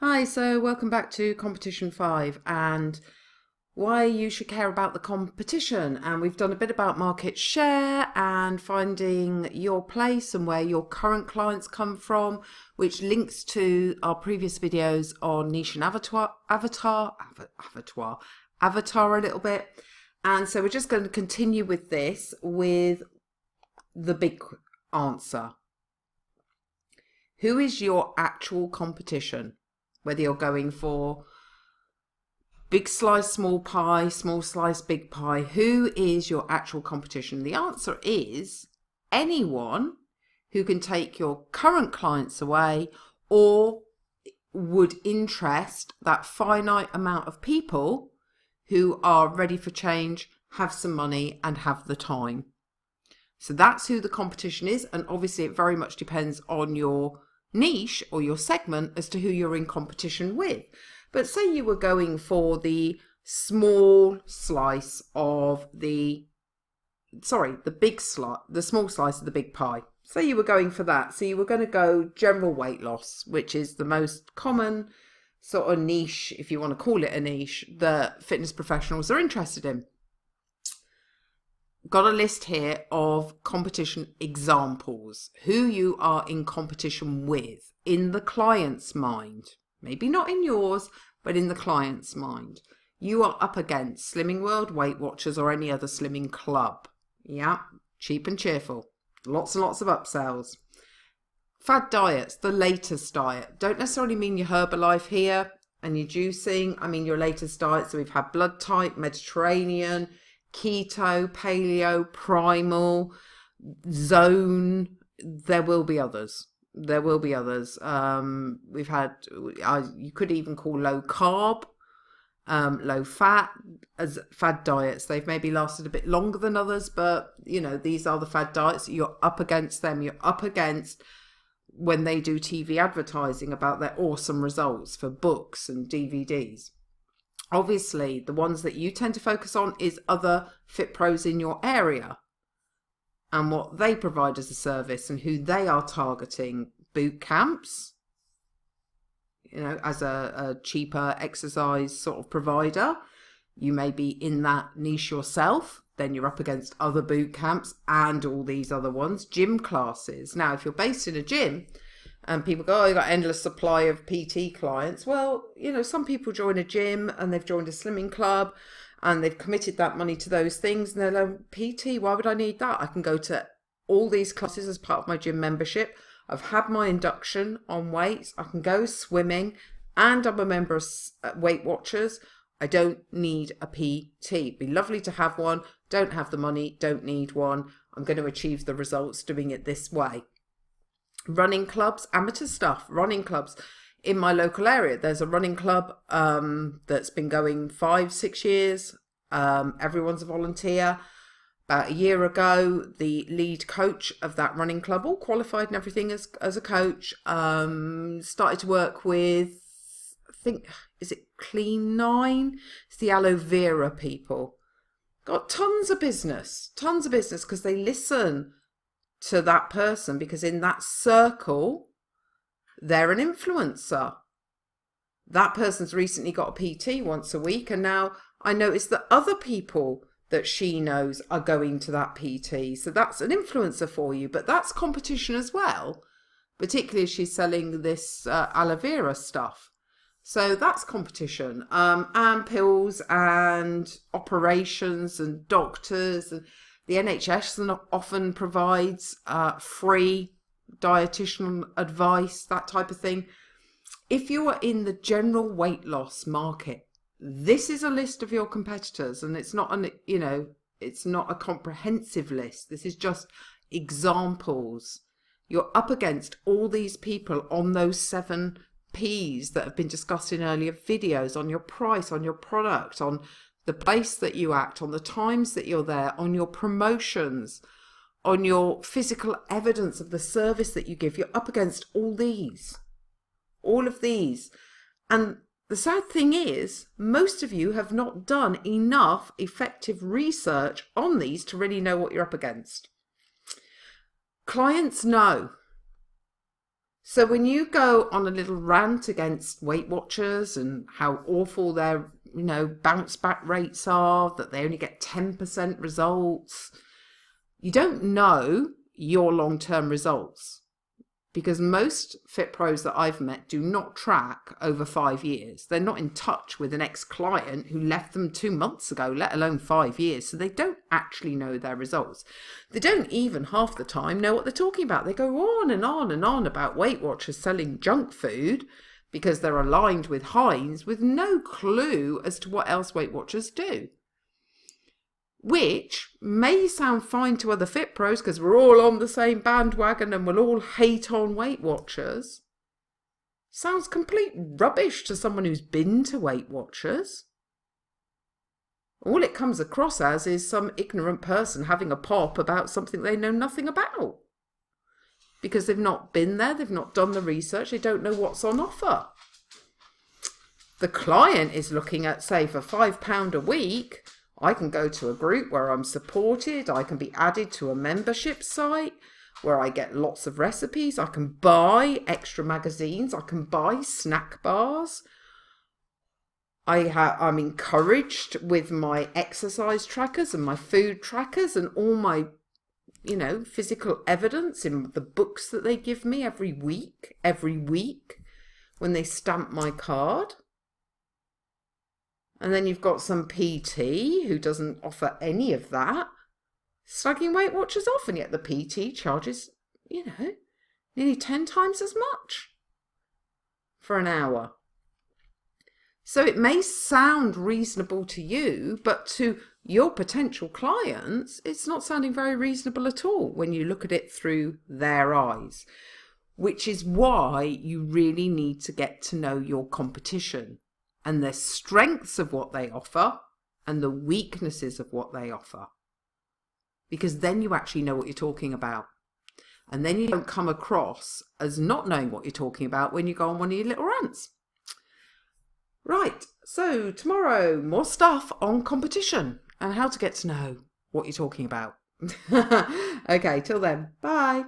Hi, so welcome back to Competition 5 and why you should care about the competition. And we've done a bit about market share and finding your place and where your current clients come from, which links to our previous videos on niche and avatar a little bit. And so we're just going to continue with this with the big answer. Who is your actual competition? Whether you're going for big slice, small pie, small slice, big pie, who is your actual competition? The answer is anyone who can take your current clients away or would interest that finite amount of people who are ready for change, have some money and have the time. So that's who the competition is, and obviously it very much depends on your niche or your segment as to who you're in competition with. But say you were going for the small slice of the small slice of the big pie. Say you were going for that. So you were going to go general weight loss, which is the most common sort of niche, if you want to call it a niche, that fitness professionals are interested in. Got a list here of competition examples, who you are in competition with in the client's mind. Maybe not in yours, but in the client's mind. You are up against Slimming World, Weight Watchers, or any other slimming club. Yeah, cheap and cheerful. Lots and lots of upsells. Fad diets, the latest diet. Don't necessarily mean your Herbalife here and your juicing. I mean your latest diet. So we've had blood type, Mediterranean, keto, paleo, primal, zone. There will be others. We've had, you could even call low carb, low fat as fad diets. They've maybe lasted a bit longer than others, but these are the fad diets. You're up against them. You're up against when they do TV advertising about their awesome results for books and DVDs. Obviously, the ones that you tend to focus on is other fit pros in your area and what they provide as a service and who they are targeting. Boot camps, as a cheaper exercise sort of provider. You may be in that niche yourself. Then you're up against other boot camps and all these other ones. Gym classes. Now, if you're based in a gym, and people go, oh, you've got endless supply of PT clients. Well, some people join a gym and they've joined a slimming club and they've committed that money to those things. And they're like, PT, why would I need that? I can go to all these classes as part of my gym membership. I've had my induction on weights. I can go swimming and I'm a member of Weight Watchers. I don't need a PT. It'd be lovely to have one. Don't have the money. Don't need one. I'm going to achieve the results doing it this way. Running clubs, amateur stuff, running clubs. In my local area, there's a running club that's been going 5-6 years. Everyone's a volunteer. About a year ago, the lead coach of that running club, all qualified and everything as a coach, started to work with, I think, is it Clean 9? It's the aloe vera people. Got tons of business because they listen to that person, because in that circle they're an influencer. That person's recently got a PT once a week, and now I notice that other people that she knows are going to that PT. So that's an influencer for you, but that's competition as well, particularly if she's selling this aloe vera stuff. So that's competition. And pills and operations and doctors, and the NHS often provides free dietitian advice, that type of thing. If you are in the general weight loss market, this is a list of your competitors, and it's not it's not a comprehensive list. This is just examples. You're up against all these people on those 7 P's that have been discussed in earlier videos, on your price, on your product, on the place that you act, on the times that you're there, on your promotions, on your physical evidence of the service that you give. You're up against all of these. And the sad thing is, most of you have not done enough effective research on these to really know what you're up against. Clients know. So when you go on a little rant against Weight Watchers and how awful their, bounce back rates are, that they only get 10% results, you don't know your long-term results, because most fit pros that I've met do not track over 5 years. They're not in touch with an ex-client who left them 2 months ago, let alone 5 years. So they don't actually know their results. They don't even half the time know what they're talking about. They go on and on and on about Weight Watchers selling junk food because they're aligned with Heinz, with no clue as to what else Weight Watchers do. Which may sound fine to other fit pros because we're all on the same bandwagon and we'll all hate on Weight Watchers. Sounds complete rubbish to someone who's been to Weight Watchers. All it comes across as is some ignorant person having a pop about something they know nothing about. Because they've not been there, they've not done the research, they don't know what's on offer. The client is looking at, say, for £5 a week, I can go to a group where I'm supported, I can be added to a membership site where I get lots of recipes, I can buy extra magazines, I can buy snack bars. I'm encouraged with my exercise trackers and my food trackers and all my, physical evidence in the books that they give me every week when they stamp my card. And then you've got some PT who doesn't offer any of that, slagging Weight Watchers off, and yet the PT charges, nearly 10 times as much for an hour. So it may sound reasonable to you, but to your potential clients, it's not sounding very reasonable at all when you look at it through their eyes, which is why you really need to get to know your competition and the strengths of what they offer and the weaknesses of what they offer. Because then you actually know what you're talking about. And then you don't come across as not knowing what you're talking about when you go on one of your little rants. Right, so tomorrow, more stuff on competition and how to get to know what you're talking about. Okay, till then, bye.